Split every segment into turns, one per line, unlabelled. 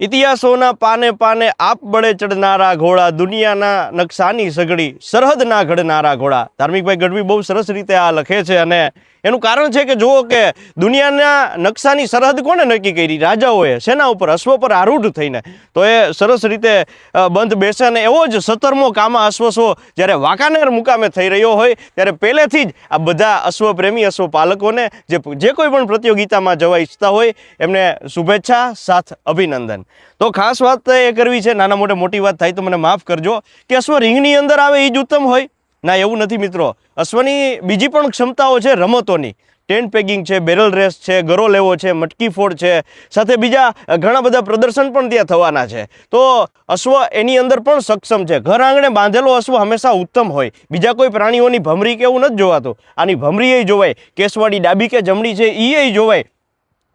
ઇતિહાસોના પાને પાને આપ બળે ચડનારા ઘોડા, દુનિયાના નકશાની સગડી, સરહદના ઘડનારા ઘોડા. ધાર્મિકભાઈ ગઢવી બહુ સરસ રીતે આ લખે છે અને એનું કારણ છે કે જુઓ કે દુનિયાના નકશાની સરહદ કોને નક્કી કરી? રાજાઓએ. શેના ઉપર? અશ્વ પર આરૂઢ થઈને. તો એ સરસ રીતે બંધ બેસે અને એવો જ 17મો કામા અશ્વસો જ્યારે વાંકાનેર મુકામે થઈ રહ્યો હોય ત્યારે પહેલેથી જ આ બધા અશ્વપ્રેમી અશ્વપાલકોને જે કોઈ પણ પ્રતિયોગિતામાં જવા ઈચ્છતા હોય એમને શુભેચ્છા સાથ અભિનંદન. તો ખાસ વાત એ કરવી છે, નાના મોટી વાત થાય તો મને માફ કરજો, કે અશ્વ રીંગની અંદર આવે એ જ ઉત્તમ હોય? ના, એવું નથી મિત્રો. અશ્વની બીજી પણ ક્ષમતાઓ છે રમતોની. ટેન્ટ પેગિંગ છે, બેરલ રેસ છે, ગરો લેવો છે, મટકી ફોડ છે, સાથે બીજા ઘણા બધા પ્રદર્શન પણ ત્યાં થવાના છે. તો અશ્વ એની અંદર પણ સક્ષમ છે. ઘર આંગણે બાંધેલો અશ્વ હંમેશા ઉત્તમ હોય. બીજા કોઈ પ્રાણીઓની ભમરી કે એવું નથી જોવાતું. આની ભમરી એ જોવાય, કેસવાડી ડાબી કે જમણી છે એ જોવાય.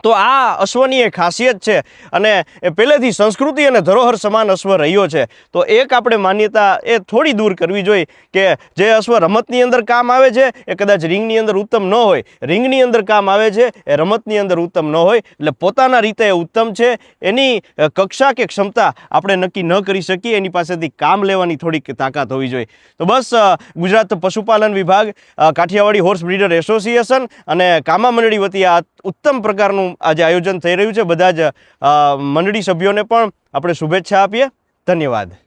તો આ અશ્વની એ ખાસિયત છે અને એ પહેલેથી સંસ્કૃતિ અને ધરોહર સમાન અશ્વ રહ્યો છે. તો એક આપણે માન્યતા એ થોડી દૂર કરવી જોઈએ કે જે અશ્વ રમતની અંદર કામ આવે છે એ કદાચ રિંગની અંદર ઉત્તમ ન હોય, રિંગની અંદર કામ આવે છે એ રમતની અંદર ઉત્તમ ન હોય. એટલે પોતાના રીતે એ ઉત્તમ છે. એની કક્ષા કે ક્ષમતા આપણે નક્કી ન કરી શકીએ, એની પાસેથી કામ લેવાની થોડીક તાકાત હોવી જોઈએ. તો બસ ગુજરાત પશુપાલન વિભાગ, કાઠિયાવાડી હોર્સ બ્રીડર એસોસિએશન અને કામા મંડળી વતી આ ઉત્તમ પ્રકારનું આજે આયોજન થઈ રહ્યું છે. બધા જ મંડળી સભ્યોને પણ આપણે શુભેચ્છા આપીએ. ધન્યવાદ.